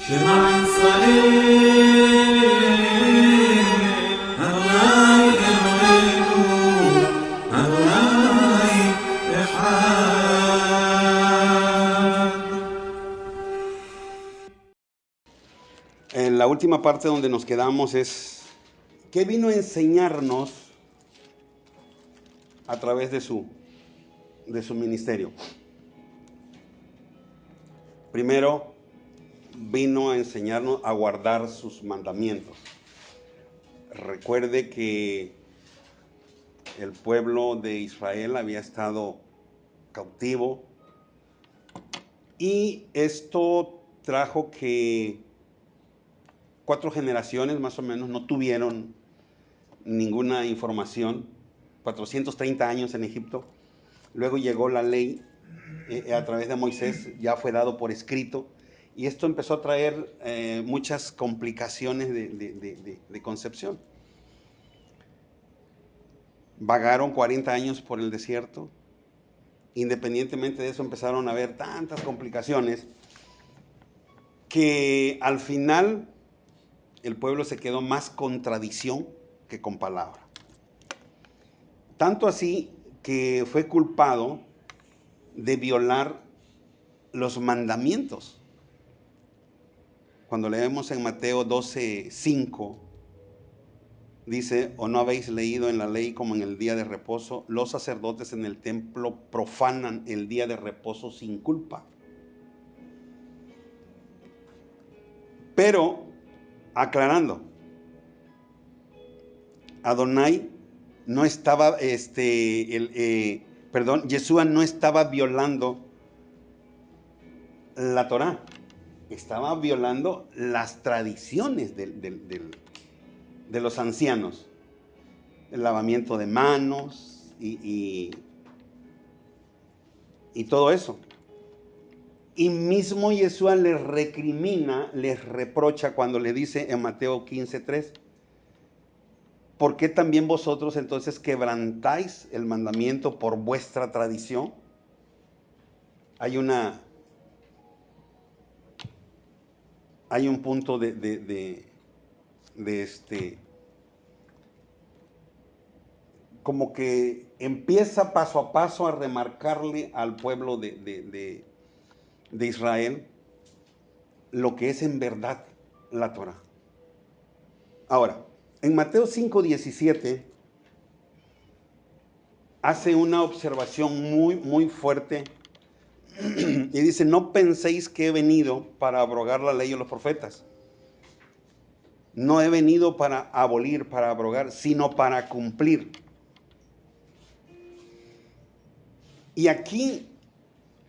שמע ישראל, אדוני אלוהינו, אדוני אחד. En la última parte donde nos quedamos es, ¿qué vino a enseñarnos a través de su ministerio? Primero, vino a enseñarnos a guardar sus mandamientos. Recuerde que el pueblo de Israel había estado cautivo y esto trajo que 4 generaciones más o menos no tuvieron ninguna información, 430 años en Egipto. Luego llegó la ley a través de Moisés, ya fue dado por escrito, y esto empezó a traer muchas complicaciones de concepción. Vagaron 40 años por el desierto. Independientemente de eso empezaron a haber tantas complicaciones que al final el pueblo se quedó más con tradición que con palabra. Tanto así que fue culpado de violar los mandamientos. Cuando leemos en Mateo 12:5, dice: ¿o no habéis leído en la ley como en el día de reposo, los sacerdotes en el templo profanan el día de reposo sin culpa? Pero, aclarando, Adonai no estaba, Yeshua no estaba violando la Torá, estaba violando las tradiciones de los ancianos, el lavamiento de manos y todo eso. Y mismo Yeshua les recrimina, les reprocha cuando le dice en Mateo 15:3, ¿por qué también vosotros entonces quebrantáis el mandamiento por vuestra tradición? Hay un punto como que empieza paso a paso a remarcarle al pueblo de Israel lo que es en verdad la Torah. Ahora, en Mateo 5:17 hace una observación muy, muy fuerte y dice: no penséis que he venido para abrogar la ley o los profetas. No he venido para abolir, para abrogar, sino para cumplir. Y aquí,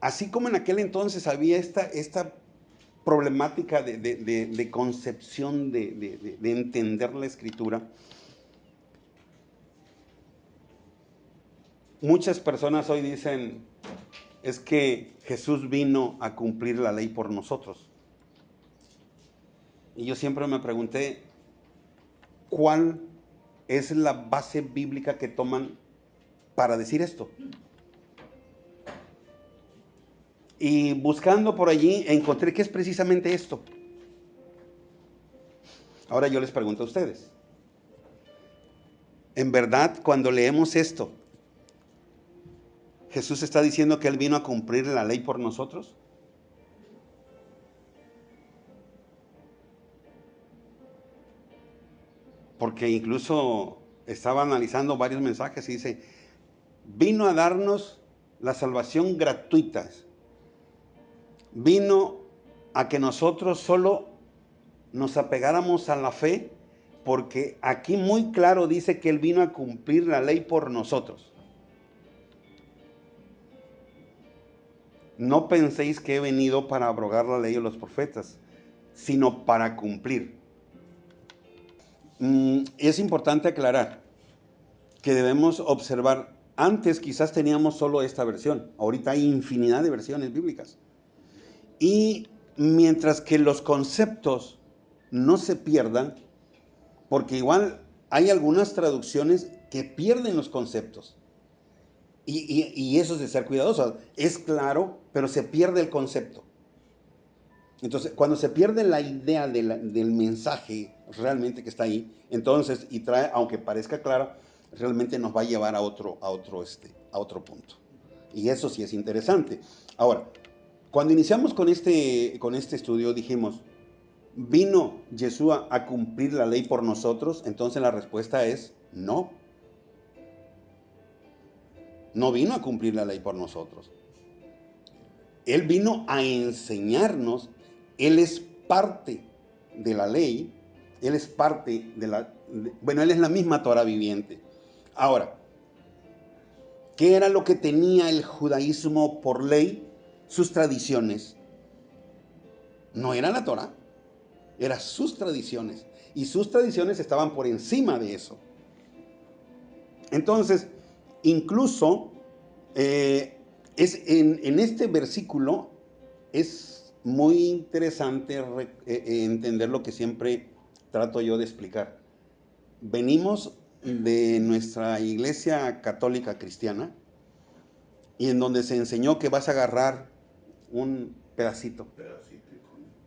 así como en aquel entonces había esta problemática de concepción, de entender la escritura, muchas personas hoy dicen: es que Jesús vino a cumplir la ley por nosotros. Y yo siempre me pregunté, ¿cuál es la base bíblica que toman para decir esto? Y buscando por allí encontré que es precisamente esto. Ahora yo les pregunto a ustedes, en verdad, cuando leemos esto, ¿Jesús está diciendo que Él vino a cumplir la ley por nosotros? Porque incluso estaba analizando varios mensajes y dice: vino a darnos la salvación gratuita. Vino a que nosotros solo nos apegáramos a la fe, porque aquí muy claro dice que Él vino a cumplir la ley por nosotros. No penséis que he venido para abrogar la ley o los profetas, sino para cumplir. Es importante aclarar que debemos observar, antes quizás teníamos solo esta versión, ahorita hay infinidad de versiones bíblicas. Y mientras que los conceptos no se pierdan, porque igual hay algunas traducciones que pierden los conceptos. Y eso es de ser cuidadoso. Es claro, pero se pierde el concepto. Entonces, cuando se pierde la idea del mensaje realmente que está ahí, entonces, y trae, aunque parezca claro, realmente nos va a llevar a otro punto. Y eso sí es interesante. Ahora, cuando iniciamos con este estudio, dijimos, ¿vino Yeshua a cumplir la ley por nosotros? Entonces la respuesta es no. No vino a cumplir la ley por nosotros. Él vino a enseñarnos. Él es parte de la ley. Él es parte de la... Bueno, Él es la misma Torah viviente. Ahora, ¿qué era lo que tenía el judaísmo por ley? Sus tradiciones. No era la Torah, eran sus tradiciones. Y sus tradiciones estaban por encima de eso. Entonces, incluso en este versículo es muy interesante entender lo que siempre trato yo de explicar. Venimos de nuestra iglesia católica cristiana y en donde se enseñó que vas a agarrar un pedacito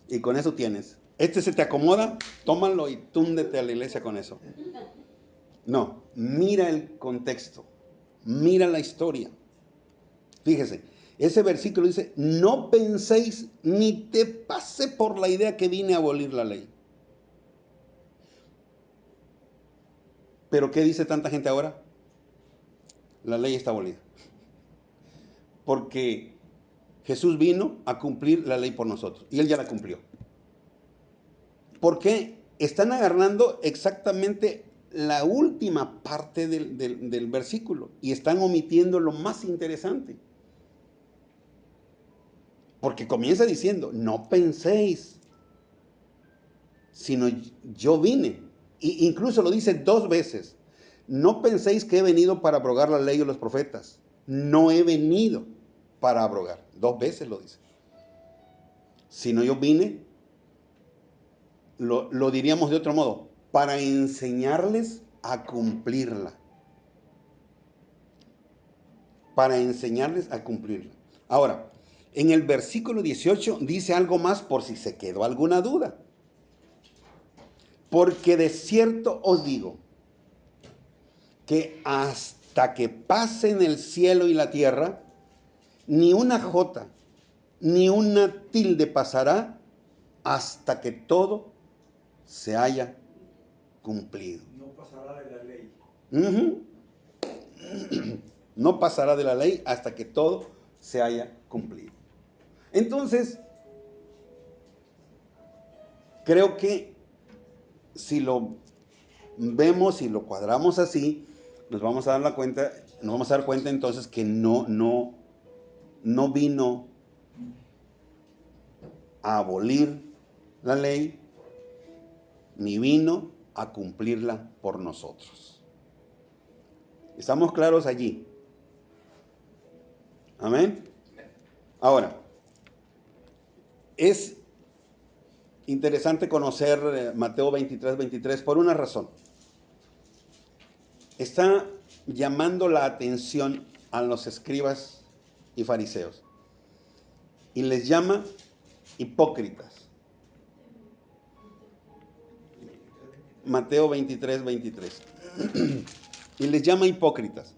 y con eso tienes. Este se te acomoda, tómalo y túndete a la iglesia con eso. No, mira el contexto, mira la historia. Fíjese, ese versículo dice, no penséis ni te pase por la idea que vine a abolir la ley. Pero ¿qué dice tanta gente ahora? La ley está abolida. Porque Jesús vino a cumplir la ley por nosotros y Él ya la cumplió. ¿Por qué? Están agarrando exactamente la última parte del versículo y están omitiendo lo más interesante. Porque comienza diciendo, no penséis, sino yo vine. Y incluso lo dice dos veces. No penséis que he venido para abrogar la ley de los profetas. No he venido para abrogar. Dos veces lo dice. Sino yo vine, lo diríamos de otro modo, para enseñarles a cumplirla. Para enseñarles a cumplirla. Ahora, en el versículo 18 dice algo más por si se quedó alguna duda. Porque de cierto os digo que hasta que pasen el cielo y la tierra, ni una jota, ni una tilde pasará hasta que todo se haya cumplido. No pasará de la ley. No pasará de la ley hasta que todo se haya cumplido. Entonces, creo que si lo vemos y lo cuadramos así, nos vamos a dar cuenta entonces que no vino a abolir la ley, ni vino a cumplirla por nosotros. ¿Estamos claros allí? Amén. Ahora, es interesante conocer Mateo 23 por una razón. Está llamando la atención a los escribas y fariseos y les llama hipócritas. Mateo 23. Y les llama hipócritas.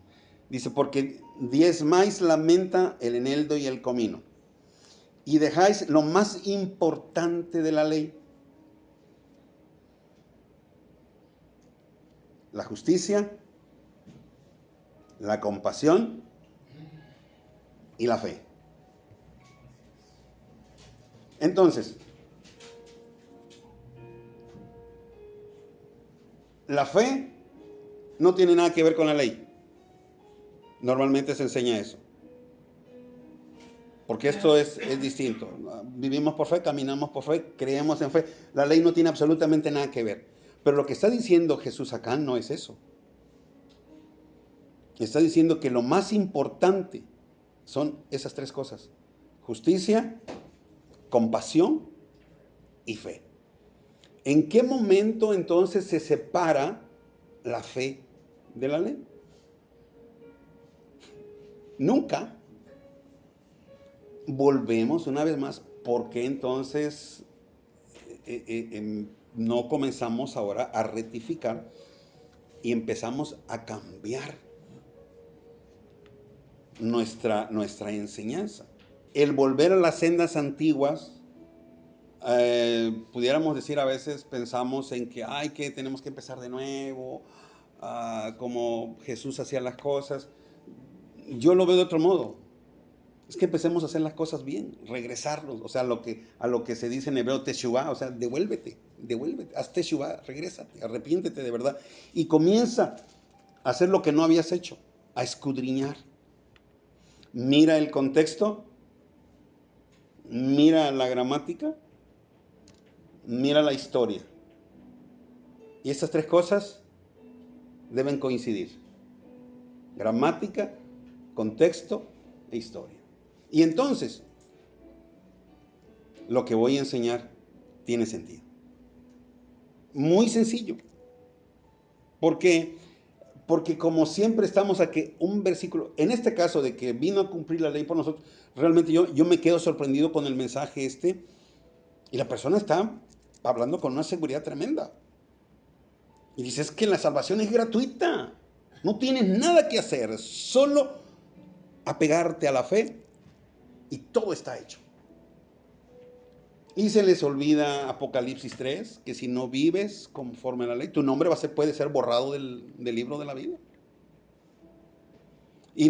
Dice, porque diezmáis la menta, el eneldo y el comino, y dejáis lo más importante de la ley, la justicia, la compasión y la fe. Entonces, la fe no tiene nada que ver con la ley. Normalmente se enseña eso. Porque esto es distinto. Vivimos por fe, caminamos por fe, creemos en fe. La ley no tiene absolutamente nada que ver. Pero lo que está diciendo Jesús acá no es eso. Está diciendo que lo más importante son esas tres cosas. Justicia, compasión y fe. ¿En qué momento entonces se separa la fe de la ley? Nunca. Volvemos una vez más ¿por qué entonces no comenzamos ahora a rectificar y empezamos a cambiar nuestra enseñanza? El volver a las sendas antiguas, pudiéramos decir a veces pensamos en que, ay, que tenemos que empezar de nuevo, como Jesús hacía las cosas. Yo lo veo de otro modo. Es que empecemos a hacer las cosas bien, regresarnos, o sea, a lo que se dice en hebreo, teshuvah, o sea, devuélvete, haz teshuvah, regrésate, arrepiéntete de verdad y comienza a hacer lo que no habías hecho, a escudriñar. Mira el contexto, mira la gramática, mira la historia. Y estas tres cosas deben coincidir: gramática, contexto e historia. Y entonces, lo que voy a enseñar tiene sentido. Muy sencillo. ¿Por qué? Porque como siempre estamos a que un versículo, en este caso de que vino a cumplir la ley por nosotros, realmente yo me quedo sorprendido con el mensaje y la persona está hablando con una seguridad tremenda. Y dice, es que la salvación es gratuita, no tienes nada que hacer, solo apegarte a la fe y todo está hecho. Y se les olvida Apocalipsis 3, que si no vives conforme a la ley, tu nombre puede ser borrado del libro de la vida. Y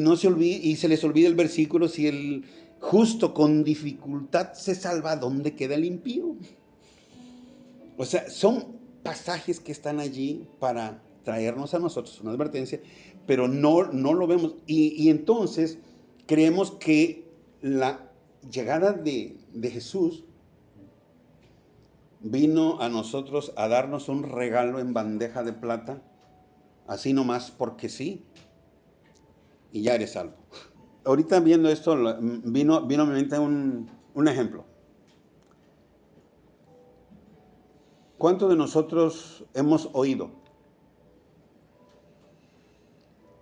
se les olvida el versículo, si el justo con dificultad se salva, ¿dónde queda el impío? O sea, son pasajes que están allí para traernos a nosotros una advertencia, pero no lo vemos. Y entonces creemos que la llegada de Jesús vino a nosotros a darnos un regalo en bandeja de plata, así nomás porque sí, y ya eres salvo. Ahorita viendo esto, vino a mi mente un ejemplo. ¿Cuántos de nosotros hemos oído,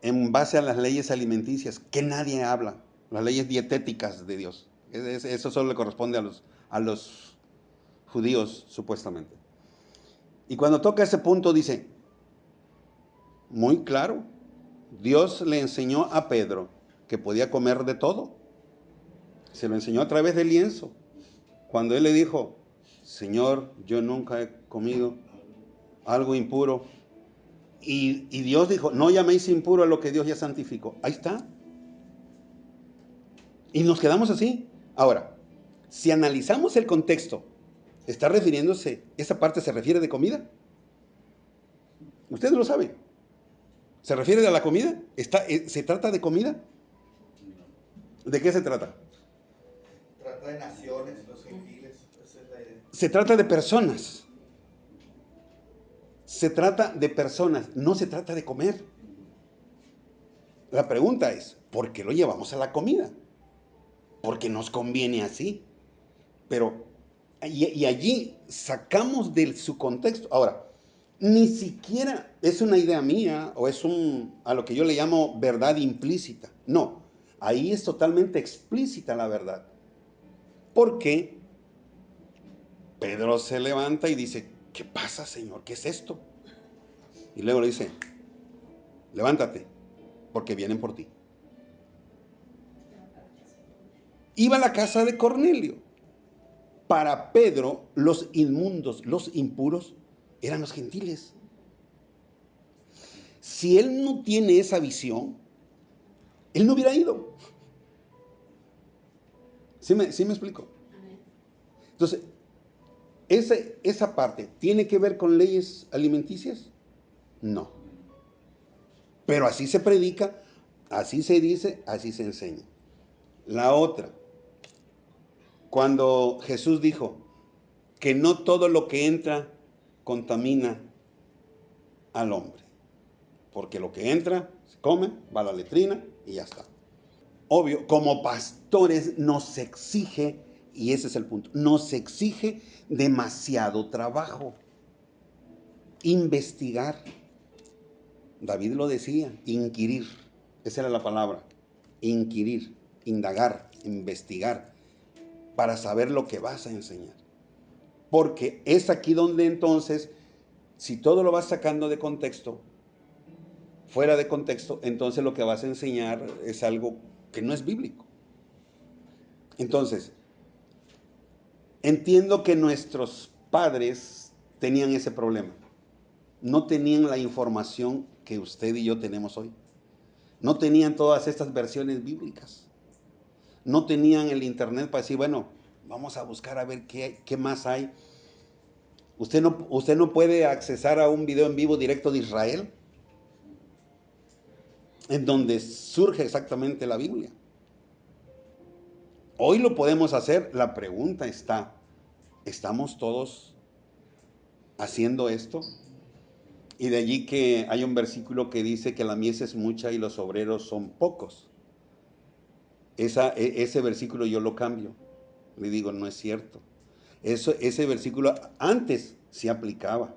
en base a las leyes alimenticias, que nadie habla, las leyes dietéticas de Dios? Eso solo le corresponde a los judíos, supuestamente. Y cuando toca ese punto dice, muy claro, Dios le enseñó a Pedro que podía comer de todo. Se lo enseñó a través del lienzo. Cuando él le dijo, Señor, yo nunca he comido algo impuro. Y Dios dijo, no llaméis impuro a lo que Dios ya santificó. Ahí está. Y nos quedamos así. Ahora, si analizamos el contexto, ¿está refiriéndose, esa parte se refiere de comida? Ustedes lo saben. ¿Se refiere a la comida? ¿Se trata de comida? ¿De qué se trata? Trata de naciones, los gentiles, esa es la idea. Se trata de personas. Se trata de personas, no se trata de comer. La pregunta es, ¿por qué lo llevamos a la comida? Porque nos conviene así. Pero, y allí sacamos de su contexto. Ahora, ni siquiera es una idea mía o es a lo que yo le llamo verdad implícita. No, ahí es totalmente explícita la verdad. Porque Pedro se levanta y dice, ¿qué pasa, Señor? ¿Qué es esto? Y luego le dice, levántate, porque vienen por ti. Iba a la casa de Cornelio. Para Pedro, los inmundos, los impuros, eran los gentiles. Si él no tiene esa visión, él no hubiera ido. ¿Sí me explico? Entonces, esa parte, ¿tiene que ver con leyes alimenticias? No. Pero así se predica, así se dice, así se enseña. La otra, cuando Jesús dijo que no todo lo que entra contamina al hombre, porque lo que entra se come, va a la letrina y ya está. Obvio, como pastores nos exige, y ese es el punto, nos exige demasiado trabajo, investigar. David lo decía, inquirir, esa era la palabra, inquirir, indagar, investigar. para saber lo que vas a enseñar. Porque es aquí donde entonces, si todo lo vas sacando de contexto, fuera de contexto, entonces lo que vas a enseñar es algo que no es bíblico. Entonces, entiendo que nuestros padres tenían ese problema. No tenían la información que usted y yo tenemos hoy. No tenían todas estas versiones bíblicas. No tenían el internet para decir, bueno, vamos a buscar a ver qué más hay. Usted no puede accesar a un video en vivo directo de Israel, en donde surge exactamente la Biblia. Hoy lo podemos hacer. La pregunta está, ¿estamos todos haciendo esto? Y de allí que hay un versículo que dice que la mies es mucha y los obreros son pocos. Ese versículo yo lo cambio. Le digo, no es cierto. Ese versículo antes sí aplicaba.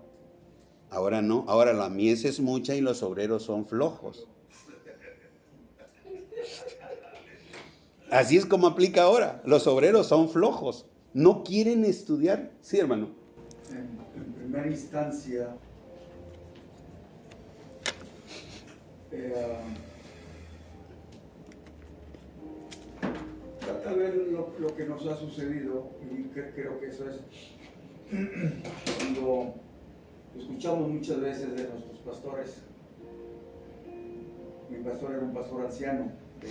Ahora no. Ahora la mies es mucha y los obreros son flojos. Así es como aplica ahora. Los obreros son flojos. No quieren estudiar. Sí, hermano. En primera instancia, tal vez lo que nos ha sucedido, y creo que eso es cuando escuchamos muchas veces de nuestros pastores. Mi pastor era un pastor anciano de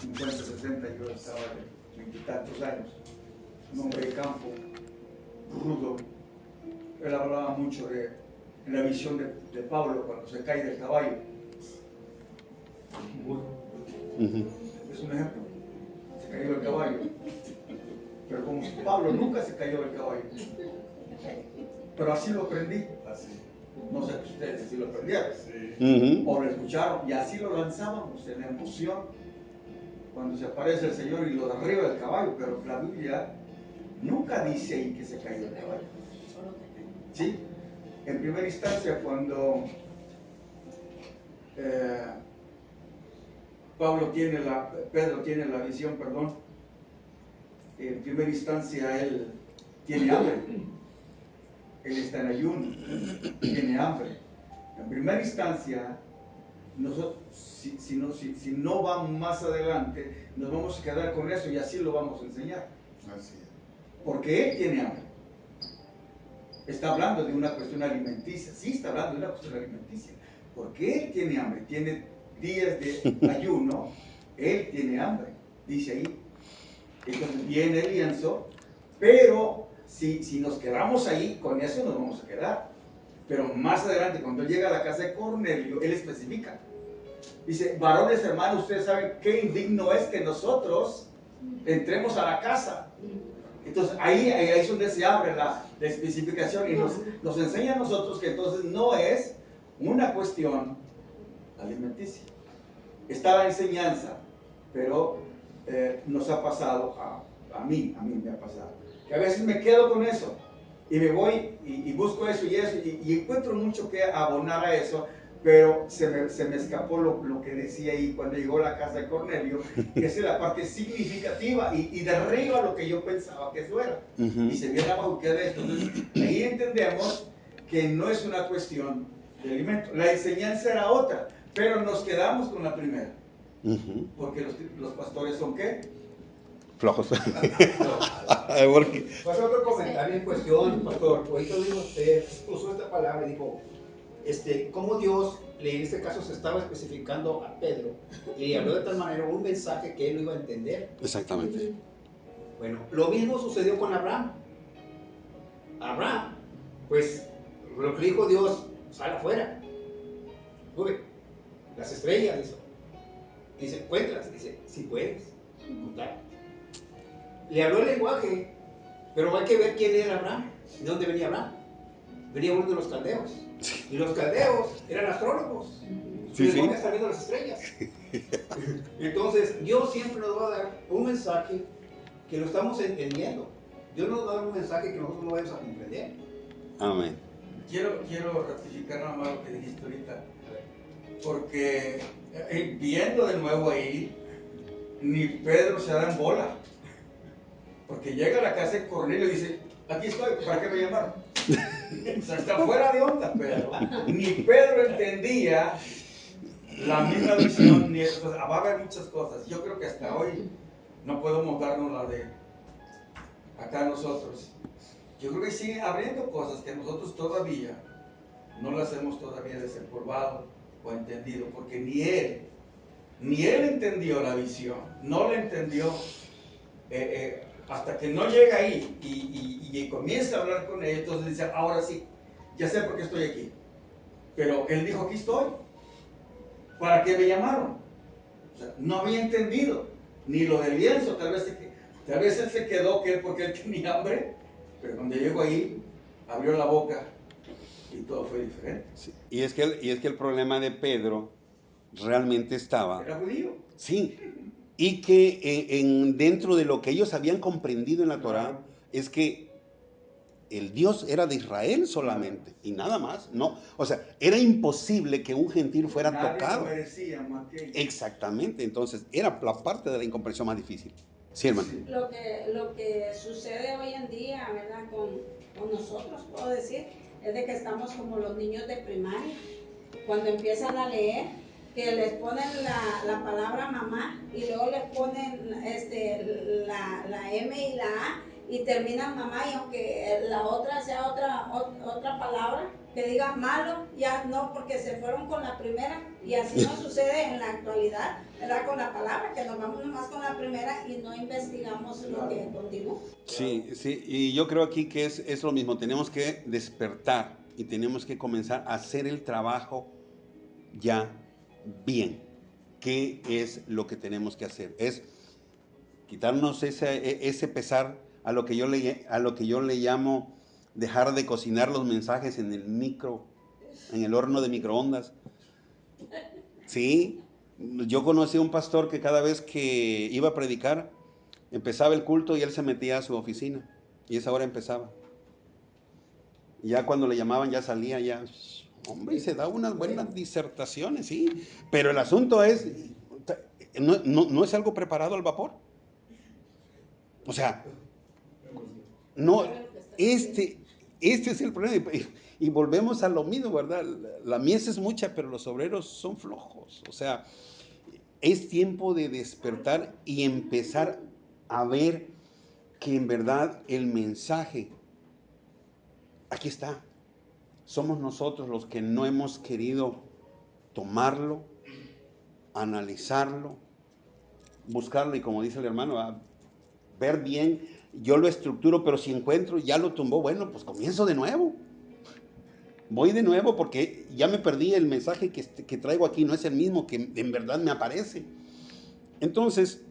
50, 60, yo estaba de 20 y tantos años, un hombre de campo, rudo. Él hablaba mucho de la visión de Pablo cuando se cae del caballo. Es un ejemplo. Se cayó del caballo. Pero como Pablo nunca se cayó del caballo. Pero así lo aprendí. No sé si ustedes así lo aprendieron. O lo escucharon. Y así lo lanzábamos en la emoción. Cuando se aparece el Señor y lo derriba del caballo. Pero la Biblia nunca dice ahí que se cayó del caballo. ¿Sí? En primera instancia, cuando Pedro tiene la visión, en primera instancia él tiene hambre. Él está en ayuno, tiene hambre. En primera instancia, nosotros, si no vamos más adelante, nos vamos a quedar con eso y así lo vamos a enseñar. Así es. Porque él tiene hambre. Está hablando de una cuestión alimenticia. Sí, está hablando de una cuestión alimenticia. Porque él tiene hambre, tiene días de ayuno, él tiene hambre, dice ahí. Entonces viene el lienzo, pero si nos quedamos ahí, con eso nos vamos a quedar. Pero más adelante, cuando llega a la casa de Cornelio, él especifica. Dice, varones hermanos, ustedes saben qué indigno es que nosotros entremos a la casa. Entonces ahí es donde se abre la especificación y nos enseña a nosotros que entonces no es una cuestión alimenticia. Está la enseñanza, pero nos ha pasado, a mí me ha pasado, que a veces me quedo con eso y me voy y busco eso y encuentro mucho que abonar a eso, pero se me escapó lo que decía ahí cuando llegó a la casa de Cornelio, que es la parte significativa y derriba lo que yo pensaba que eso era. Y se viene abajo que de esto. Entonces, ahí entendemos que no es una cuestión de alimento. La enseñanza era otra, pero nos quedamos con la primera. Porque los pastores son ¿qué? Flojos. Porque... Pues otro comentario en cuestión, pastor. Ahorita dijo usted, usó esta palabra y dijo, cómo Dios, en este caso, se estaba especificando a Pedro y le habló de tal manera un mensaje que él no iba a entender. Exactamente. Bueno, lo mismo sucedió con Abraham. Abraham, pues, lo que dijo Dios, sal afuera. Uy, las estrellas, dice, cuéntalas, dice, si puedes contar. Le habló el lenguaje, pero hay que ver quién era Abraham, de dónde venía Abraham. Venía uno de los caldeos. Y los caldeos eran astrólogos. Sí, y sí. están viendo las estrellas. Entonces, Dios siempre nos va a dar un mensaje que lo estamos entendiendo. Dios nos va a dar un mensaje que nosotros no vamos a comprender. Amén. Quiero ratificar nada más lo que dijiste ahorita. Porque viendo de nuevo ahí, ni Pedro se da en bola. Porque llega a la casa de Cornelio y dice, aquí estoy, ¿para qué me llamaron? O sea, está fuera de onda, Pedro. Ni Pedro entendía la misma visión, ni eso. O sea, va a haber muchas cosas. Yo creo que hasta hoy no podemos darnos la de acá nosotros. Yo creo que sigue abriendo cosas que nosotros todavía no las hemos todavía desempolvado o entendido, porque ni él entendió la visión, no la entendió hasta que no llega ahí y comienza a hablar con él. Entonces dice, ahora sí, ya sé por qué estoy aquí. Pero él dijo, aquí estoy. ¿Para qué me llamaron? O sea, no había entendido ni lo del lienzo. Tal vez él se quedó porque él tenía hambre, pero cuando llegó ahí, abrió la boca y todo fue diferente. Sí. Y es que el problema de Pedro realmente estaba, Era judío. sí, y que dentro de lo que ellos habían comprendido en la Torá es que el Dios era de Israel solamente y nada más, no, o sea, era imposible que un gentil fuera Nadie tocado. lo merecía más que ellos. Exactamente, entonces era la parte de la incomprensión más difícil. Sí, hermano. Sí. Lo que sucede hoy en día, ¿verdad? Con nosotros, puedo decir, es de que estamos como los niños de primaria. Cuando empiezan a leer, que les ponen la palabra mamá y luego les ponen la M y la A y terminan mamá, y aunque la otra sea otra palabra que diga malo, ya no, porque se fueron con la primera. Y así nos sucede en la actualidad, ¿verdad? Con la palabra, que nos vamos nomás con la primera y no investigamos lo que continúa. Sí, sí, y yo creo aquí que es lo mismo, tenemos que despertar y tenemos que comenzar a hacer el trabajo ya bien. ¿Qué es lo que tenemos que hacer? Es quitarnos ese pesar a lo que yo le llamo dejar de cocinar los mensajes en el horno de microondas. Sí, yo conocí a un pastor que cada vez que iba a predicar, empezaba el culto y él se metía a su oficina. Y esa hora empezaba. Y ya cuando le llamaban ya salía, ya, hombre, y se da unas buenas disertaciones, sí. Pero el asunto es, no es algo preparado al vapor. O sea, no, este es el problema. Y volvemos a lo mismo, ¿verdad? La mies es mucha, pero los obreros son flojos. O sea, es tiempo de despertar y empezar a ver que en verdad el mensaje, aquí está. Somos nosotros los que no hemos querido tomarlo, analizarlo, buscarlo y como dice el hermano, ver bien, yo lo estructuro, pero si encuentro, ya lo tumbó, bueno, pues comienzo de nuevo. Voy de nuevo porque ya me perdí, el mensaje que traigo aquí no es el mismo que en verdad me aparece. Entonces,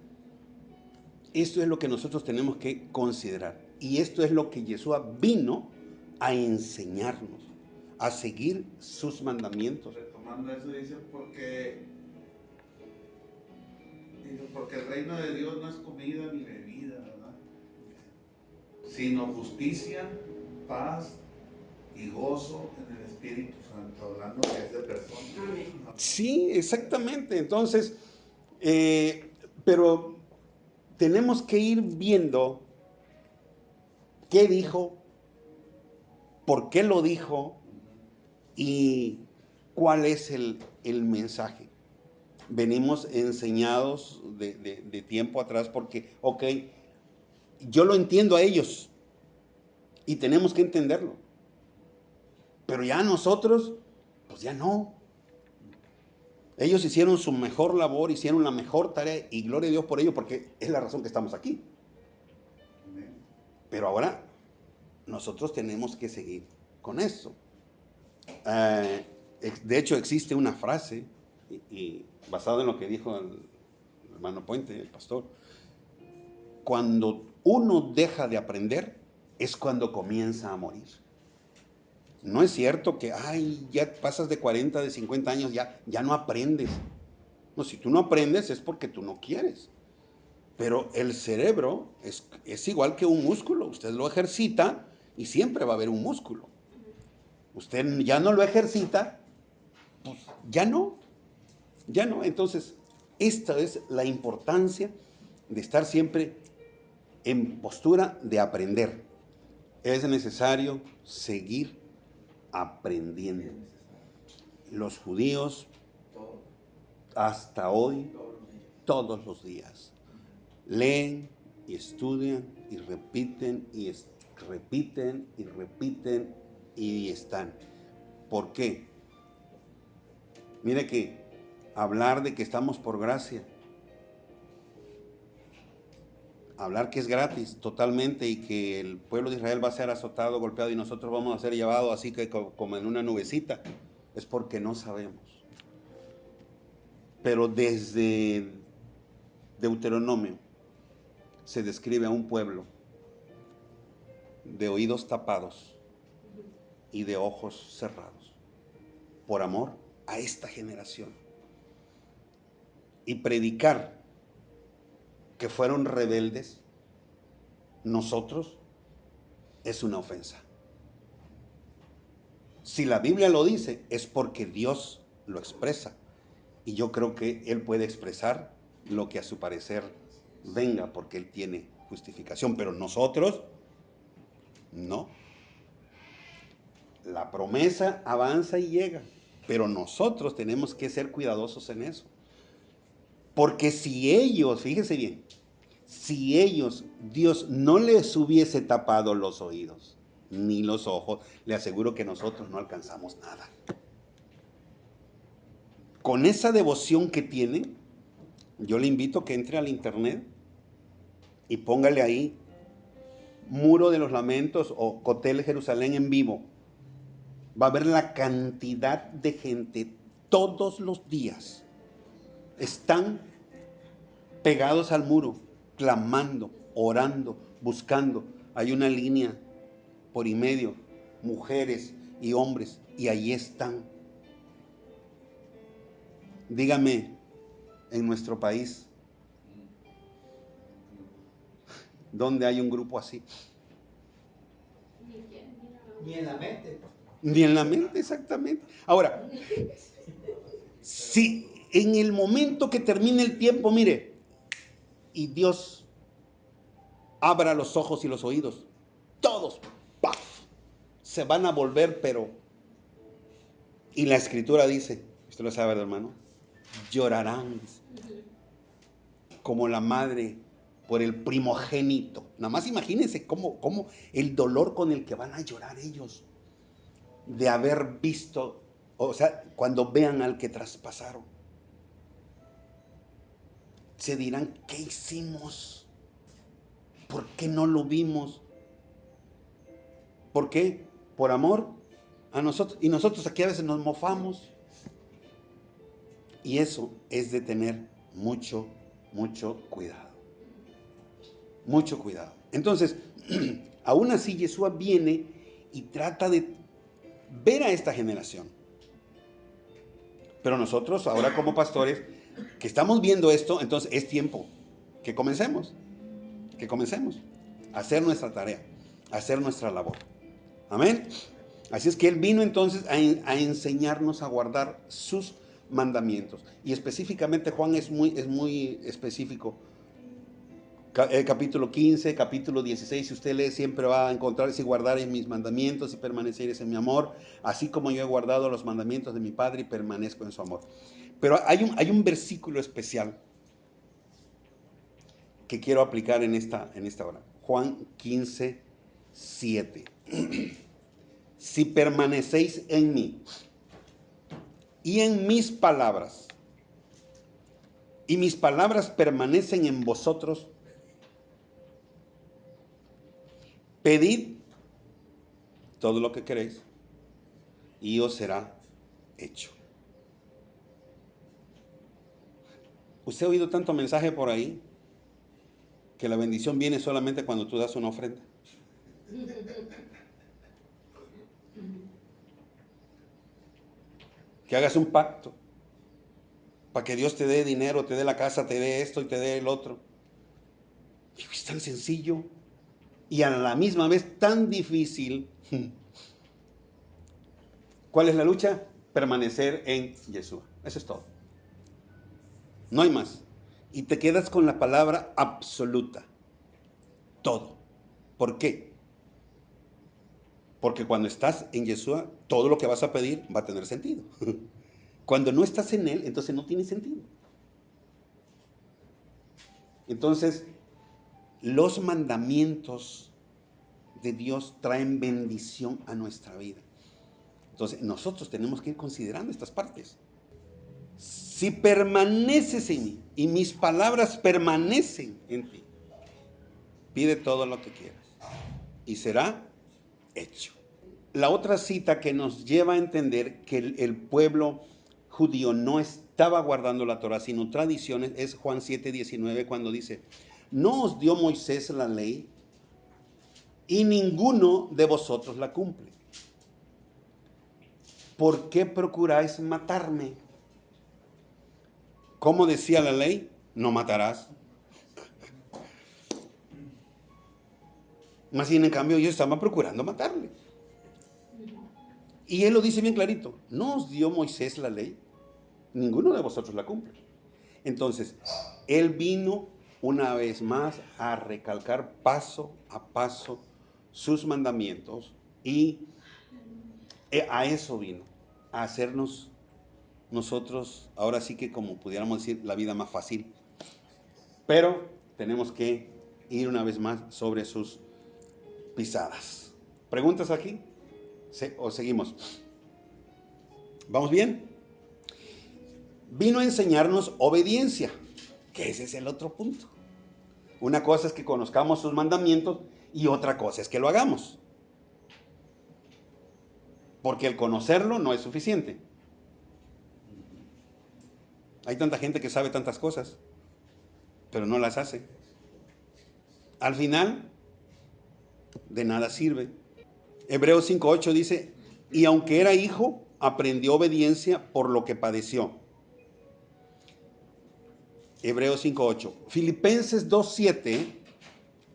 esto es lo que nosotros tenemos que considerar. Y esto es lo que Yeshua vino a enseñarnos, a seguir sus mandamientos. Retomando eso, dice, porque el reino de Dios no es comida ni bebida, ¿verdad? Sino justicia, paz y gozo en el Espíritu Santo, hablando que es de personas. Amén. Sí, exactamente. Entonces, pero tenemos que ir viendo qué dijo, por qué lo dijo y cuál es el mensaje. Venimos enseñados de tiempo atrás porque, ok, yo lo entiendo a ellos y tenemos que entenderlo. Pero ya nosotros, pues ya no. Ellos hicieron su mejor labor, hicieron la mejor tarea y gloria a Dios por ello porque es la razón que estamos aquí. Pero ahora nosotros tenemos que seguir con eso. De hecho existe una frase y basado en lo que dijo el hermano Puente, el pastor, cuando uno deja de aprender es cuando comienza a morir. No es cierto que, ya pasas de 40, de 50 años, ya no aprendes. No, si tú no aprendes es porque tú no quieres. Pero el cerebro es igual que un músculo. Usted lo ejercita y siempre va a haber un músculo. Usted ya no lo ejercita, pues ya no. Entonces, esta es la importancia de estar siempre en postura de aprender. Es necesario seguir aprendiendo. Los judíos hasta hoy, todos los días, leen y estudian y repiten y repiten y repiten y están. ¿Por qué? Mire que hablar de que estamos por gracia, hablar que es gratis totalmente y que el pueblo de Israel va a ser azotado, golpeado y nosotros vamos a ser llevados así que como en una nubecita, es porque no sabemos. Pero desde Deuteronomio se describe a un pueblo de oídos tapados y de ojos cerrados, por amor a esta generación. Y predicar que fueron rebeldes nosotros es una ofensa. Si la Biblia lo dice, es porque Dios lo expresa. Y yo creo que Él puede expresar lo que a su parecer venga, porque Él tiene justificación. Pero nosotros, no. La promesa avanza y llega, pero nosotros tenemos que ser cuidadosos en eso. Porque si ellos, fíjese bien, si ellos, Dios no les hubiese tapado los oídos ni los ojos, le aseguro que nosotros no alcanzamos nada. Con esa devoción que tienen, yo le invito a que entre al internet y póngale ahí Muro de los Lamentos o Cotel Jerusalén en vivo. Va a ver la cantidad de gente todos los días. Están pegados al muro, clamando, orando, buscando. Hay una línea por y medio, mujeres y hombres, y ahí están. Dígame, en nuestro país, ¿dónde hay un grupo así? Ni en la mente. Ni en la mente, exactamente. Ahora, si en el momento que termine el tiempo, mire, y Dios abra los ojos y los oídos, todos, ¡paf!, se van a volver, pero, y la Escritura dice, usted lo sabe, hermano, llorarán como la madre por el primogénito. Nada más imagínense cómo el dolor con el que van a llorar ellos de haber visto, o sea, cuando vean al que traspasaron, se dirán, ¿qué hicimos? ¿Por qué no lo vimos? ¿Por qué? Por amor a nosotros. Y nosotros aquí a veces nos mofamos. Y eso es de tener mucho, mucho cuidado. Mucho cuidado. Entonces, aún así Yeshua viene y trata de ver a esta generación. Pero nosotros, ahora como pastores, que estamos viendo esto, entonces es tiempo que comencemos a hacer nuestra tarea, a hacer nuestra labor. Amén. Así es que Él vino entonces a enseñarnos a guardar sus mandamientos. Y específicamente Juan es muy específico. Capítulo 15, capítulo 16, si usted lee, siempre va a encontrar: si guardares mis mandamientos y permaneceres en mi amor, así como yo he guardado los mandamientos de mi Padre y permanezco en su amor. Pero hay un versículo especial que quiero aplicar en esta hora. Juan 15, 7. Si permanecéis en mí y en mis palabras, y mis palabras permanecen en vosotros, pedid todo lo que queréis y os será hecho. ¿Usted ha oído tanto mensaje por ahí que la bendición viene solamente cuando tú das una ofrenda? Que hagas un pacto para que Dios te dé dinero, te dé la casa, te dé esto y te dé el otro. Es tan sencillo y a la misma vez tan difícil. ¿Cuál es la lucha? Permanecer en Yeshua. Eso es todo. No hay más. Y te quedas con la palabra absoluta. todo. ¿Por qué? Porque cuando estás en Yeshua, todo lo que vas a pedir va a tener sentido. Cuando no estás en Él, entonces no tiene sentido. Entonces, los mandamientos de Dios traen bendición a nuestra vida. Entonces, nosotros tenemos que ir considerando estas partes. Si permaneces en mí y mis palabras permanecen en ti, pide todo lo que quieras y será hecho. La otra cita que nos lleva a entender que el pueblo judío no estaba guardando la Torah, sino tradiciones, es Juan 7:19, cuando dice: no os dio Moisés la ley y ninguno de vosotros la cumple. ¿Por qué procuráis matarme? ¿Cómo decía la ley? No matarás. Más bien, en cambio, ellos estaban procurando matarle. Y él lo dice bien clarito: no os dio Moisés la ley, ninguno de vosotros la cumple. Entonces, él vino una vez más a recalcar paso a paso sus mandamientos, y a eso vino, a hacernos nosotros, ahora sí que, como pudiéramos decir, la vida más fácil. Pero tenemos que ir una vez más sobre sus pisadas. ¿Preguntas aquí? ¿O seguimos? ¿Vamos bien? Vino a enseñarnos obediencia, que ese es el otro punto. Una cosa es que conozcamos sus mandamientos y otra cosa es que lo hagamos. Porque el conocerlo no es suficiente. Hay tanta gente que sabe tantas cosas, pero no las hace. Al final, de nada sirve. Hebreos 5:8 dice: y aunque era hijo, aprendió obediencia por lo que padeció. Hebreos 5:8. Filipenses 2:7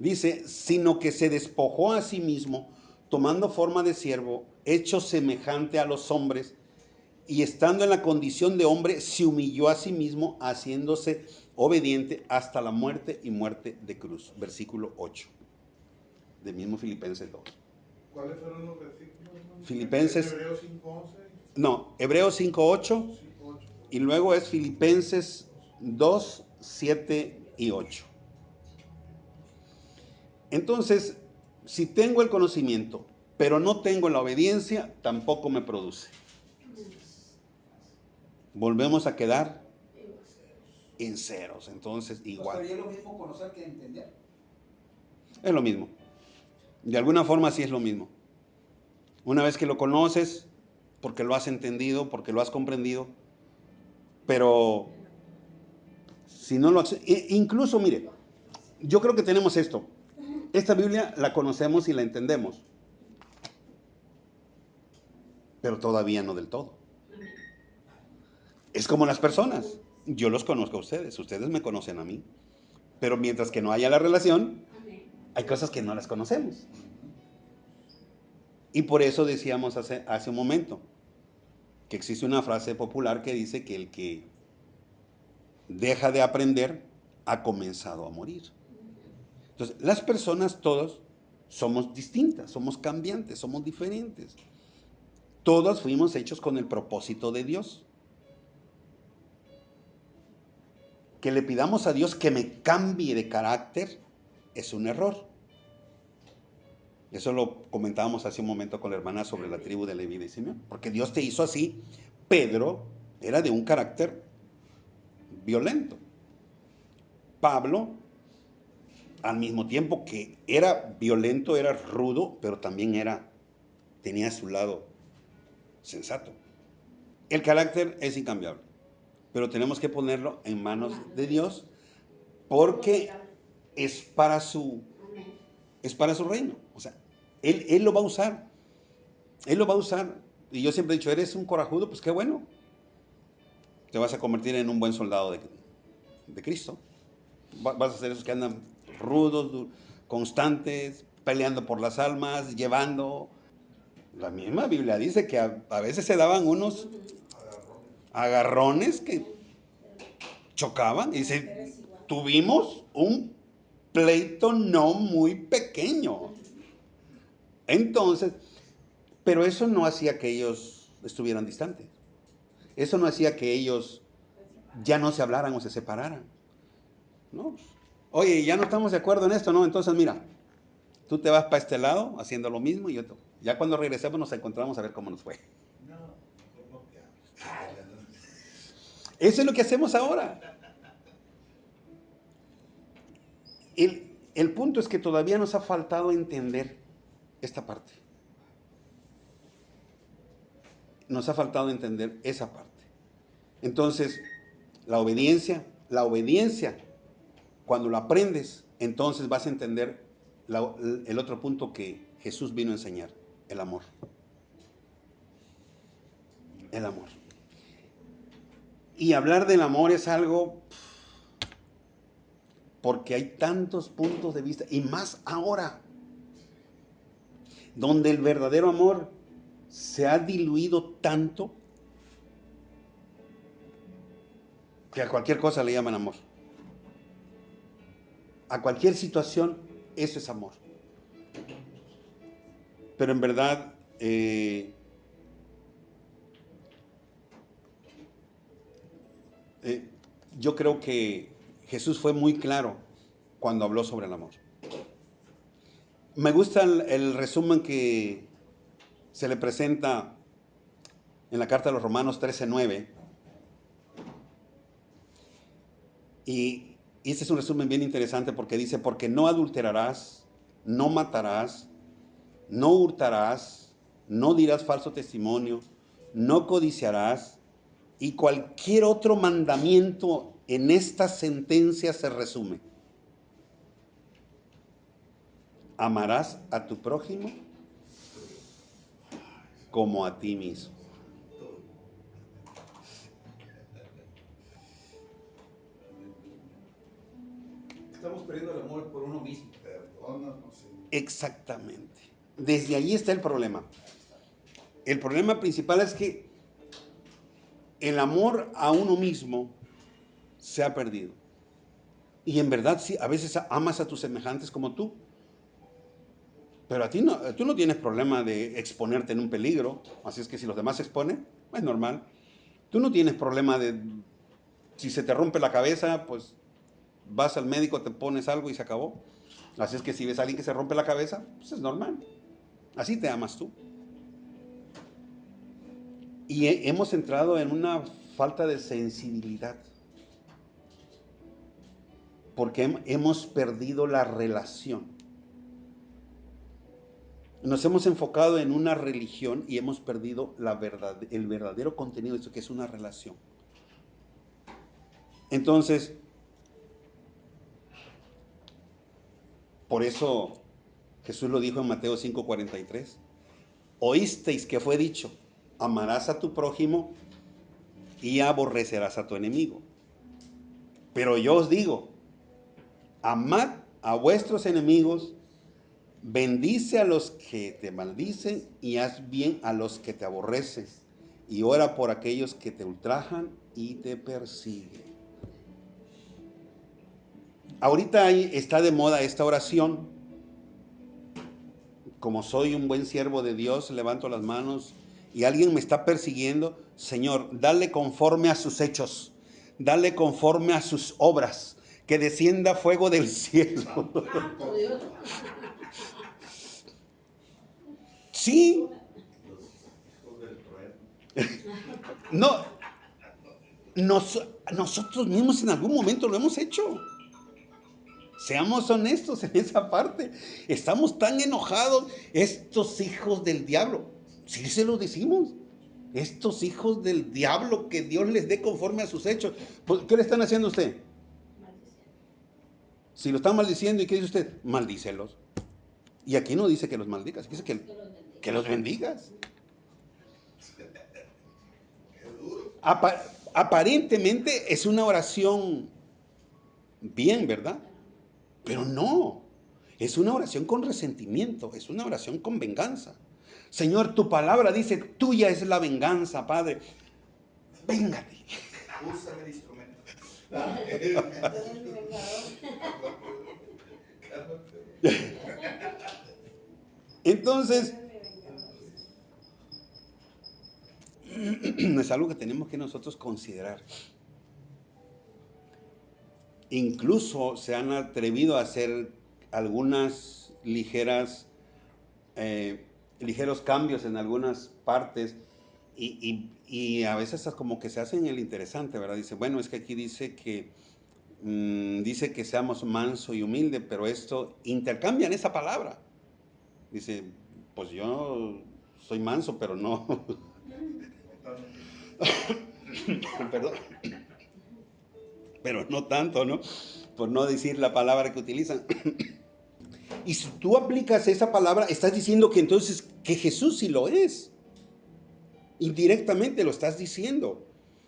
dice: sino que se despojó a sí mismo, tomando forma de siervo, hecho semejante a los hombres, y estando en la condición de hombre, se humilló a sí mismo, haciéndose obediente hasta la muerte y muerte de cruz. Versículo 8 del mismo Filipenses 2. ¿Cuáles fueron los versículos? Filipenses. Hebreos 5:11. No, Hebreos 5:8 5:8. y luego es Filipenses 2:7 y 8. Entonces, si tengo el conocimiento, pero no tengo la obediencia, tampoco me produce. Volvemos a quedar en ceros. Entonces, igual. ¿Sería lo mismo conocer que entender? Es lo mismo. De alguna forma sí es lo mismo. Una vez que lo conoces, porque lo has entendido, porque lo has comprendido, pero si no lo haces, incluso, mire, yo creo que tenemos esto. Esta Biblia la conocemos y la entendemos, pero todavía no del todo. Es como las personas. Yo los conozco a ustedes, ustedes me conocen a mí, pero mientras que no haya la relación, hay cosas que no las conocemos. Y por eso decíamos hace un momento que existe una frase popular que dice que el que deja de aprender ha comenzado a morir. Entonces, las personas todos somos distintas, somos cambiantes, somos diferentes. Todos fuimos hechos con el propósito de Dios. Que le pidamos a Dios que me cambie de carácter es un error. Eso lo comentábamos hace un momento con la hermana sobre la tribu de Leví y Simeón. Porque Dios te hizo así. Pedro era de un carácter violento. Pablo, al mismo tiempo que era violento, era rudo, pero también tenía su lado sensato. El carácter es incambiable, pero tenemos que ponerlo en manos de Dios porque es para su reino. O sea, Él lo va a usar. Él lo va a usar. Y yo siempre he dicho, eres un corajudo, pues qué bueno. Te vas a convertir en un buen soldado de Cristo. Vas a ser esos que andan rudos, constantes, peleando por las almas, llevando. La misma Biblia dice que a veces se daban unos agarrones que chocaban. Y dice, tuvimos un pleito no muy pequeño. Entonces, pero eso no hacía que ellos estuvieran distantes. Eso no hacía que ellos ya no se hablaran o se separaran. ¿No? Oye, ya no estamos de acuerdo en esto, ¿no? Entonces, mira, tú te vas para este lado haciendo lo mismo y yo ya cuando regresemos nos encontramos a ver cómo nos fue. No, mejor no te hables. Eso es lo que hacemos ahora. El punto es que todavía nos ha faltado entender esta parte. Nos ha faltado entender esa parte. Entonces, la obediencia, cuando la aprendes, entonces vas a entender el otro punto que Jesús vino a enseñar, el amor. El amor. Y hablar del amor es algo, porque hay tantos puntos de vista, y más ahora, donde el verdadero amor se ha diluido tanto que a cualquier cosa le llaman amor. A cualquier situación, eso es amor. Pero en verdad, yo creo que Jesús fue muy claro cuando habló sobre el amor. Me gusta el resumen que se le presenta en la carta de los Romanos 13:9. Y este es un resumen bien interesante porque dice, porque no adulterarás, no matarás, no hurtarás, no dirás falso testimonio, no codiciarás, y cualquier otro mandamiento en esta sentencia se resume. Amarás a tu prójimo como a ti mismo. Estamos perdiendo el amor por uno mismo. Perdónanos, Señor. Exactamente. Desde ahí está el problema. El problema principal es que el amor a uno mismo se ha perdido. Y en verdad, sí, a veces amas a tus semejantes como tú. Pero tú no tienes problema de exponerte en un peligro. Así es que si los demás se exponen, es normal. Tú no tienes problema de, si se te rompe la cabeza, pues vas al médico, te pones algo y se acabó. Así es que si ves a alguien que se rompe la cabeza, pues es normal. Así te amas tú. Y hemos entrado en una falta de sensibilidad. Porque hemos perdido la relación. Nos hemos enfocado en una religión y hemos perdido el verdadero contenido de esto, que es una relación. Entonces, por eso Jesús lo dijo en Mateo 5:43. Oísteis que fue dicho, amarás a tu prójimo y aborrecerás a tu enemigo. Pero yo os digo, amad a vuestros enemigos, bendice a los que te maldicen y haz bien a los que te aborrecen, y ora por aquellos que te ultrajan y te persiguen. Ahorita está de moda esta oración. Como soy un buen siervo de Dios, levanto las manos y alguien me está persiguiendo. Señor, dale conforme a sus hechos, dale conforme a sus obras, que descienda fuego del cielo. Santo Dios. Sí, Los hijos del trueno. no, nosotros mismos en algún momento lo hemos hecho. Seamos honestos en esa parte. Estamos tan enojados. Estos hijos del diablo. Sí se lo decimos. Estos hijos del diablo, que Dios les dé conforme a sus hechos. Pues, ¿qué le están haciendo a usted? Si lo están maldiciendo, ¿y qué dice usted? Maldícelos. Y aquí no dice que los maldigas, dice que los bendigas. Aparentemente es una oración bien, ¿verdad? Pero no, es una oración con resentimiento, es una oración con venganza. Señor, tu palabra dice, tuya es la venganza, Padre. Véngate. Úsame de instrumento. Entonces, es algo que tenemos que nosotros considerar. Incluso se han atrevido a hacer algunas ligeros cambios en algunas partes y a veces como que se hacen el interesante, ¿verdad? Dice, bueno, es que aquí dice que seamos manso y humilde, pero esto, intercambian esa palabra. Dice, pues yo soy manso, pero no, perdón, pero no tanto, ¿no? Por no decir la palabra que utilizan. Y si tú aplicas esa palabra, estás diciendo que entonces que Jesús sí lo es. Indirectamente lo estás diciendo.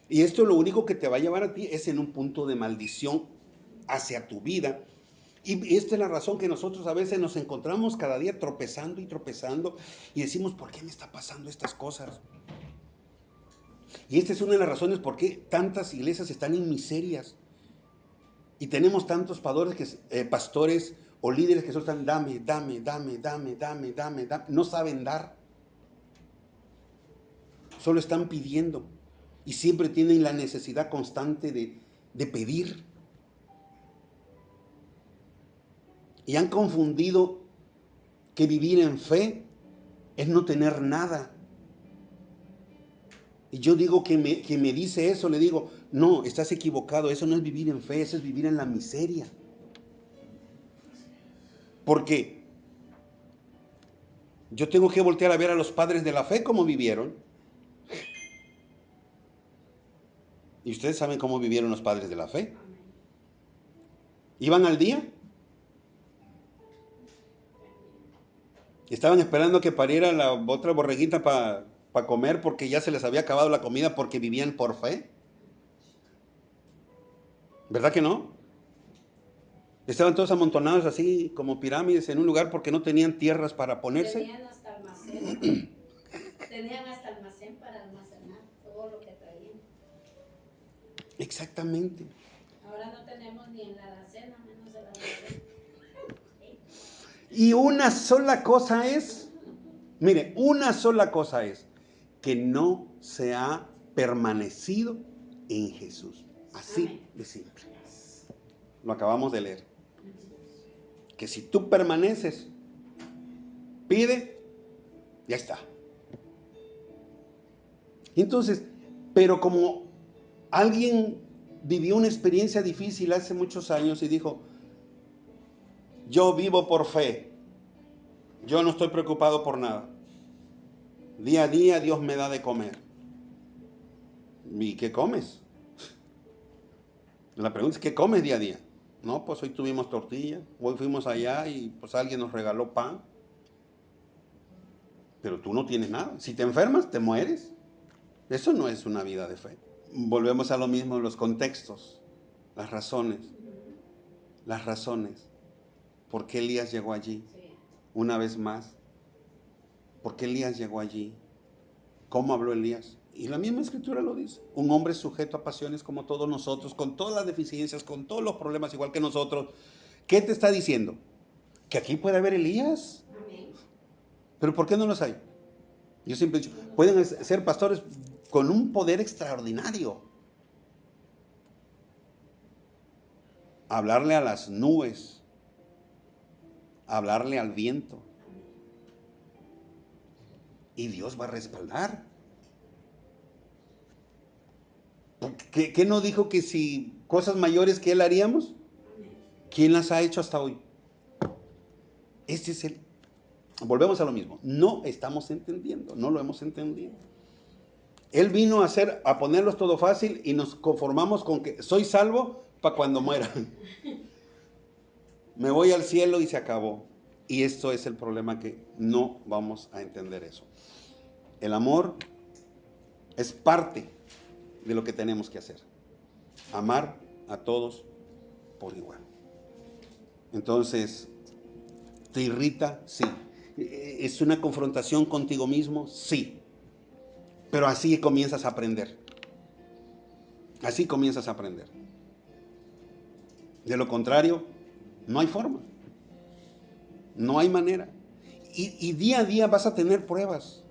Y esto lo único que te va a llevar a ti es en un punto de maldición hacia tu vida. Y esta es la razón que nosotros a veces nos encontramos cada día tropezando y tropezando y decimos, ¿por qué me está pasando estas cosas? Y esta es una de las razones por qué tantas iglesias están en miserias. Y tenemos tantos pastores o líderes que solo están dame. No saben dar. Solo están pidiendo. Y siempre tienen la necesidad constante de pedir. Y han confundido que vivir en fe es no tener nada. Y yo digo que me dice eso, le digo, no, estás equivocado, eso no es vivir en fe, eso es vivir en la miseria. Porque yo tengo que voltear a ver a los padres de la fe cómo vivieron. Y ustedes saben cómo vivieron los padres de la fe. ¿Iban al día? Estaban esperando que pariera la otra borreguita para comer porque ya se les había acabado la comida porque vivían por fe. ¿Verdad que no? Estaban todos amontonados así como pirámides en un lugar porque no tenían tierras para ponerse. Tenían hasta almacén para almacenar todo lo que traían. Exactamente. Ahora no tenemos ni en la alacena, menos el almacén. Y una sola cosa es, mire, una sola cosa es que no se ha permanecido en Jesús. Así de simple. Lo acabamos de leer. Que si tú permaneces, pide, ya está. Entonces, pero como alguien vivió una experiencia difícil hace muchos años y dijo, yo vivo por fe, yo no estoy preocupado por nada. Día a día Dios me da de comer. ¿Y qué comes? La pregunta es, ¿qué comes día a día? No, pues hoy tuvimos tortilla, hoy fuimos allá y pues alguien nos regaló pan. Pero tú no tienes nada. Si te enfermas, te mueres. Eso no es una vida de fe. Volvemos a lo mismo, los contextos, las razones. Las razones. ¿Por qué Elías llegó allí? Una vez más. ¿Por qué Elías llegó allí? ¿Cómo habló Elías? Y la misma escritura lo dice. Un hombre sujeto a pasiones como todos nosotros, con todas las deficiencias, con todos los problemas igual que nosotros. ¿Qué te está diciendo? Que aquí puede haber Elías. Amén. ¿Pero por qué no los hay? Yo siempre he dicho, pueden ser pastores con un poder extraordinario. Hablarle a las nubes. Hablarle al viento. Y Dios va a respaldar. ¿Qué no dijo que si cosas mayores que Él haríamos? ¿Quién las ha hecho hasta hoy? Este es el... Volvemos a lo mismo. No estamos entendiendo, no lo hemos entendido. Él vino a ponerlos todo fácil y nos conformamos con que soy salvo para cuando muera. Me voy al cielo y se acabó. Y esto es el problema, que no vamos a entender eso. El amor es parte de lo que tenemos que hacer. Amar a todos por igual. Entonces, ¿te irrita? Sí. ¿Es una confrontación contigo mismo? Sí. Pero así comienzas a aprender. Así comienzas a aprender. De lo contrario, no hay forma. No hay manera. Y día a día vas a tener pruebas.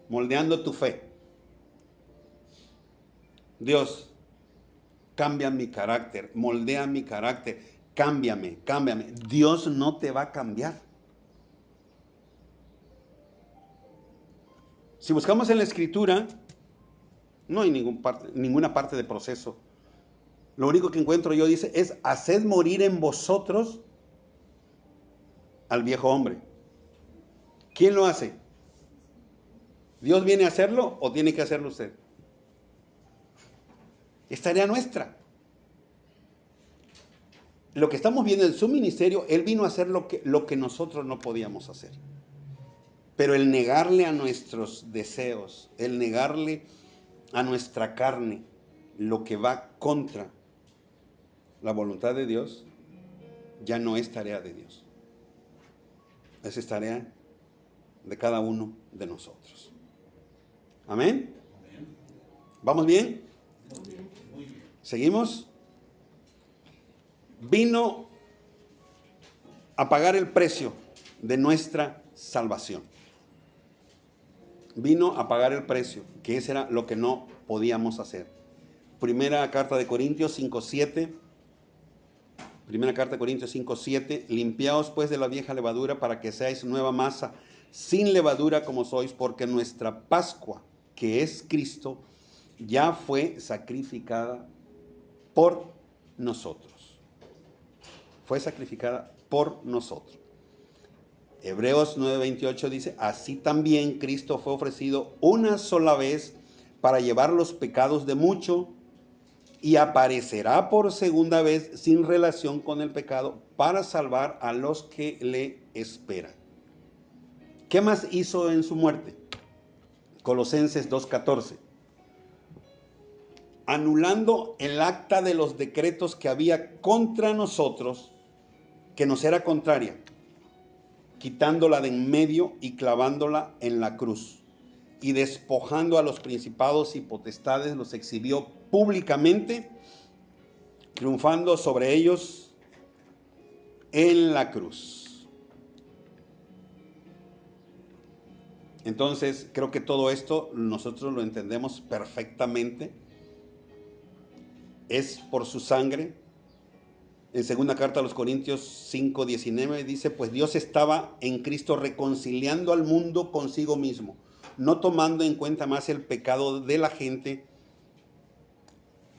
Moldeando tu fe. Dios, cambia mi carácter, moldea mi carácter, cámbiame. Dios no te va a cambiar. Si buscamos en la Escritura, no hay ninguna parte de proceso. Lo único que encuentro yo dice es: haced morir en vosotros al viejo hombre. ¿Quién lo hace? ¿Dios viene a hacerlo o tiene que hacerlo usted? Es tarea nuestra. Lo que estamos viendo en su ministerio, Él vino a hacer lo que nosotros no podíamos hacer. Pero el negarle a nuestros deseos, el negarle a nuestra carne lo que va contra la voluntad de Dios, ya no es tarea de Dios. Esa es tarea de cada uno de nosotros. Amén. ¿Vamos bien? ¿Seguimos? Vino a pagar el precio de nuestra salvación. Vino a pagar el precio, que ese era lo que no podíamos hacer. Primera carta de Corintios 5:7. Primera carta de Corintios 5:7. Limpiaos pues de la vieja levadura para que seáis nueva masa, sin levadura como sois, porque nuestra Pascua, que es Cristo, ya fue sacrificada por nosotros. Fue sacrificada por nosotros. Hebreos 9:28 dice: así también Cristo fue ofrecido una sola vez para llevar los pecados de muchos, y aparecerá por segunda vez sin relación con el pecado para salvar a los que le esperan. ¿Qué más hizo en su muerte? Colosenses 2:14. Anulando el acta de los decretos que había contra nosotros, que nos era contraria, quitándola de en medio y clavándola en la cruz, y despojando a los principados y potestades, los exhibió públicamente, triunfando sobre ellos en la cruz. Entonces, creo que todo esto nosotros lo entendemos perfectamente. Es por su sangre. En segunda carta a los Corintios 5:19 dice: pues Dios estaba en Cristo reconciliando al mundo consigo mismo, no tomando en cuenta más el pecado de la gente,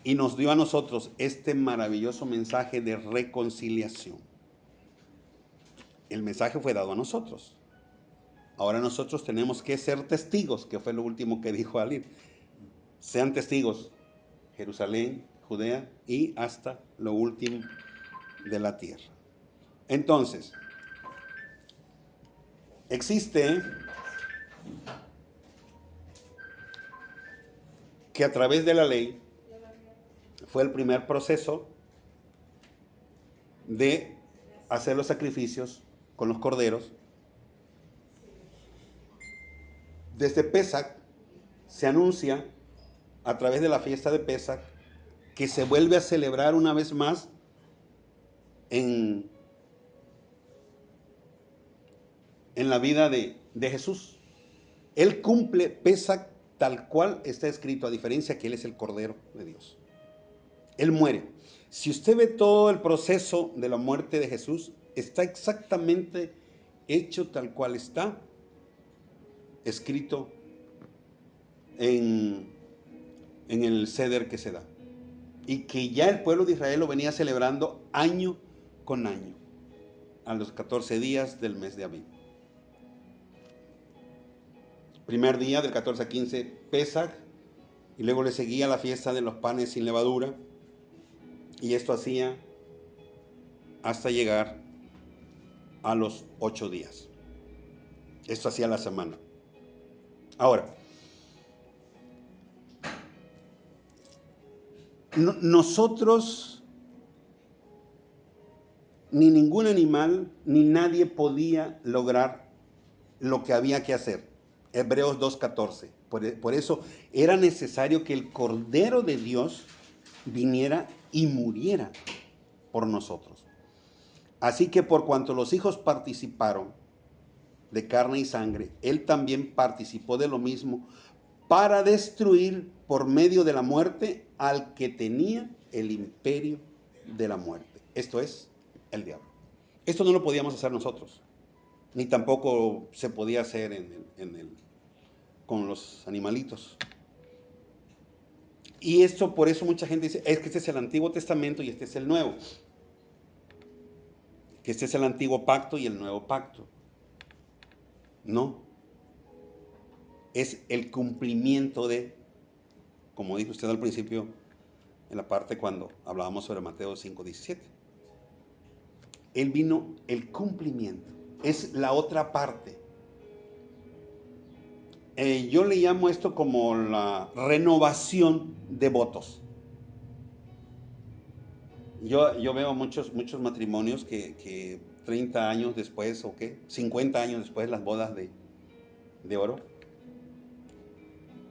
y nos dio a nosotros este maravilloso mensaje de reconciliación. El mensaje fue dado a nosotros. Ahora nosotros tenemos que ser testigos, que fue lo último que dijo Ali. Sean testigos, Jerusalén, Judea y hasta lo último de la tierra. Entonces, existe que a través de la ley fue el primer proceso de hacer los sacrificios con los corderos. Desde Pesach se anuncia a través de la fiesta de Pesach que se vuelve a celebrar una vez más en la vida de Jesús. Él cumple Pesach tal cual está escrito, a diferencia que Él es el Cordero de Dios. Él muere. Si usted ve todo el proceso de la muerte de Jesús, está exactamente hecho tal cual está escrito en el ceder que se da. Y que ya el pueblo de Israel lo venía celebrando año con año, a los 14 días del mes de Abib. Primer día del 14 a 15, Pesach, y luego le seguía la fiesta de los panes sin levadura, y esto hacía hasta llegar a los 8 días. Esto hacía la semana. Ahora, nosotros, ni ningún animal, ni nadie podía lograr lo que había que hacer. Hebreos 2:14. Por eso era necesario que el Cordero de Dios viniera y muriera por nosotros. Así que por cuanto los hijos participaron de carne y sangre, él también participó de lo mismo para destruir por medio de la muerte al que tenía el imperio de la muerte. Esto es el diablo. Esto no lo podíamos hacer nosotros, ni tampoco se podía hacer con los animalitos. Y esto, por eso mucha gente dice, es que este es el Antiguo Testamento y este es el Nuevo. Que este es el Antiguo Pacto y el Nuevo Pacto. No. Es el cumplimiento de, como dijo usted al principio, en la parte cuando hablábamos sobre Mateo 5:17. Él vino el cumplimiento. Es la otra parte. Yo le llamo esto como la renovación de votos. Yo veo muchos matrimonios que 30 años después, o qué, 50 años después, las bodas de oro,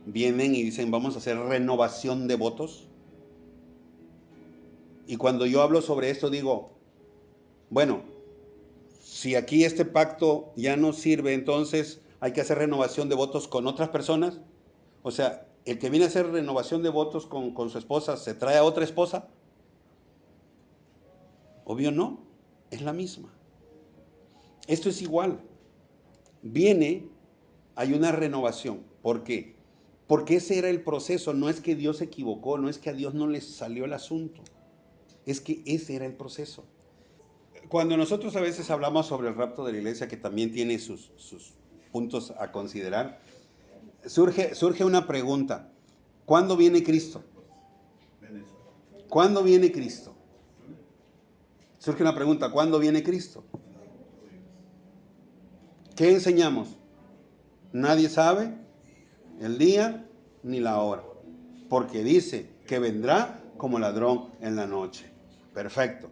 vienen y dicen, vamos a hacer renovación de votos. Y cuando yo hablo sobre esto digo, bueno, si aquí este pacto ya no sirve, entonces hay que hacer renovación de votos con otras personas. O sea, el que viene a hacer renovación de votos con su esposa, ¿se trae a otra esposa? Obvio no, es la misma. Esto es igual. Hay una renovación. ¿Por qué? Porque ese era el proceso. No es que Dios se equivocó, no es que a Dios no le salió el asunto. Es que ese era el proceso. Cuando nosotros a veces hablamos sobre el rapto de la iglesia, que también tiene sus puntos a considerar, surge una pregunta. ¿Cuándo viene Cristo? ¿Cuándo viene Cristo? Surge una pregunta. ¿Cuándo viene Cristo? ¿Qué enseñamos? Nadie sabe el día ni la hora, porque dice que vendrá como ladrón en la noche. Perfecto.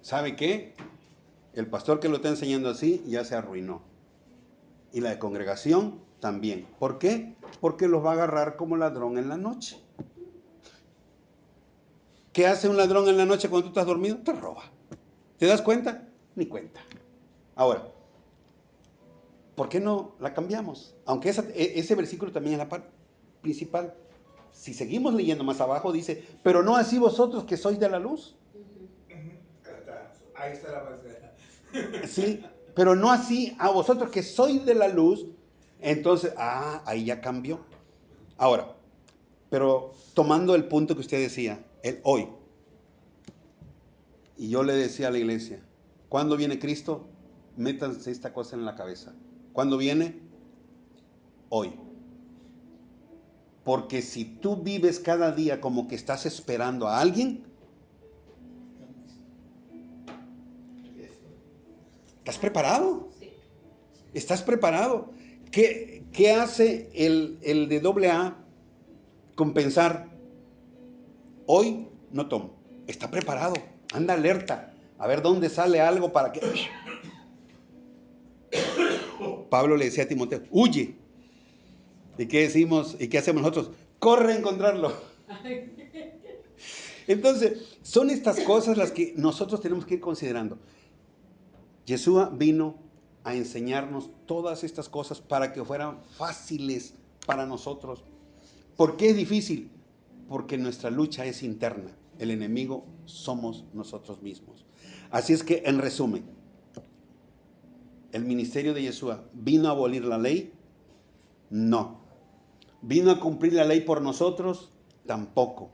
¿Sabe qué? El pastor que lo está enseñando así ya se arruinó. Y la congregación también. ¿Por qué? Porque los va a agarrar como ladrón en la noche. ¿Qué hace un ladrón en la noche cuando tú estás dormido? Te roba. ¿Te das cuenta? Ni cuenta. Ahora, ¿por qué no la cambiamos? Aunque ese versículo también es la parte principal. Si seguimos leyendo más abajo, dice, pero no así vosotros que sois de la luz. Ahí está la base. Sí, pero no así a vosotros que sois de la luz. Entonces, ahí ya cambió. Ahora, pero tomando el punto que usted decía, el hoy. Y yo le decía a la iglesia, ¿cuándo viene Cristo? Métanse esta cosa en la cabeza. ¿Cuándo viene? Hoy. Porque si tú vives cada día como que estás esperando a alguien, ¿estás preparado? ¿Estás preparado? ¿Qué hace el de AA con pensar? Hoy no tomo. Está preparado. Anda alerta. A ver dónde sale algo para que... Pablo le decía a Timoteo, huye. ¿Y qué decimos? ¿Y qué hacemos nosotros? Corre a encontrarlo. Entonces, son estas cosas las que nosotros tenemos que ir considerando. Yeshua vino a enseñarnos todas estas cosas para que fueran fáciles para nosotros. ¿Por qué es difícil? Porque nuestra lucha es interna. El enemigo somos nosotros mismos. Así es que, en resumen, ¿el ministerio de Yeshua vino a abolir la ley? No. ¿Vino a cumplir la ley por nosotros? Tampoco.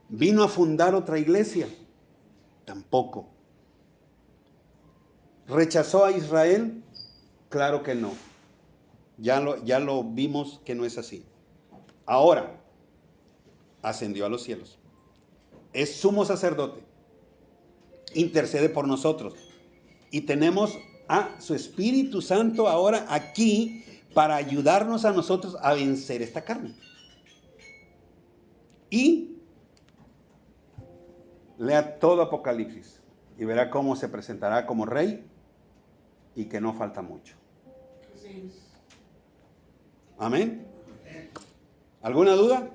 ¿Vino a fundar otra iglesia? Tampoco. ¿Rechazó a Israel? Claro que no. Ya lo vimos que no es así. Ahora, ascendió a los cielos. Es sumo sacerdote. Intercede por nosotros. Y tenemos a su Espíritu Santo ahora aquí para ayudarnos a nosotros a vencer esta carne. Y lea todo Apocalipsis y verá cómo se presentará como rey y que no falta mucho. Sí. Amén. ¿Alguna duda?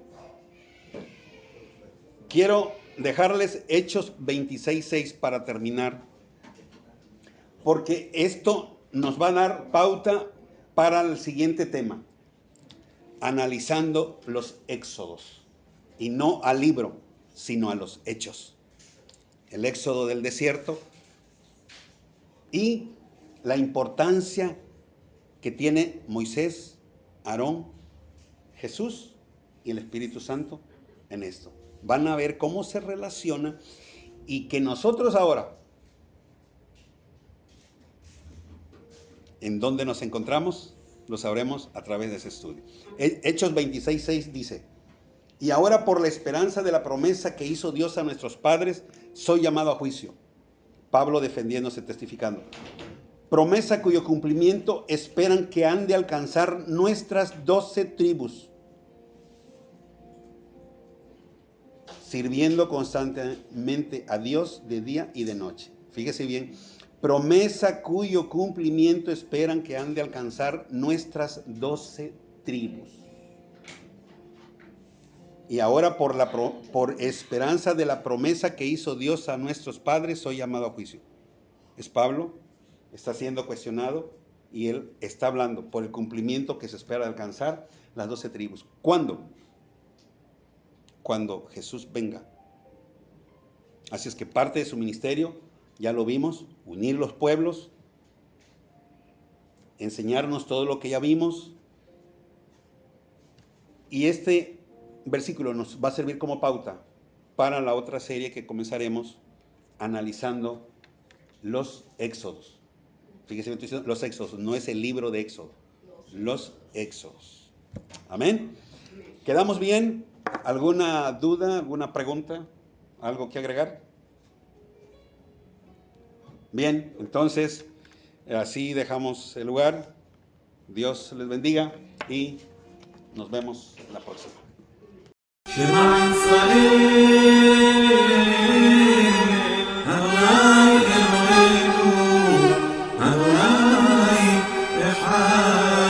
Quiero dejarles Hechos 26:6 para terminar porque esto nos va a dar pauta para el siguiente tema, analizando los éxodos, y no al libro, sino a los hechos. El éxodo del desierto y la importancia que tiene Moisés, Aarón, Jesús y el Espíritu Santo en esto. Van a ver cómo se relaciona y que nosotros ahora, en dónde nos encontramos, lo sabremos a través de ese estudio. Hechos 26:6 dice: y ahora por la esperanza de la promesa que hizo Dios a nuestros padres, soy llamado a juicio. Pablo defendiéndose, testificando. Promesa cuyo cumplimiento esperan que han de alcanzar nuestras 12 tribus, sirviendo constantemente a Dios de día y de noche. Fíjese bien, promesa cuyo cumplimiento esperan que han de alcanzar nuestras 12 tribus. Y ahora por esperanza de la promesa que hizo Dios a nuestros padres, soy llamado a juicio. Es Pablo, está siendo cuestionado y él está hablando por el cumplimiento que se espera alcanzar las 12 tribus. ¿Cuándo? Cuando Jesús venga. Así es que parte de su ministerio, ya lo vimos, unir los pueblos, enseñarnos todo lo que ya vimos. Y este versículo nos va a servir como pauta para la otra serie que comenzaremos analizando los éxodos. Fíjese, estoy diciendo los éxodos, no es el libro de Éxodo, los éxodos. Amén. ¿Quedamos bien? ¿Alguna duda, alguna pregunta? ¿Algo que agregar? Bien, entonces así dejamos el lugar. Dios les bendiga y nos vemos la próxima. Shema Israel, Adonai Eloheinu, Adonai Echad.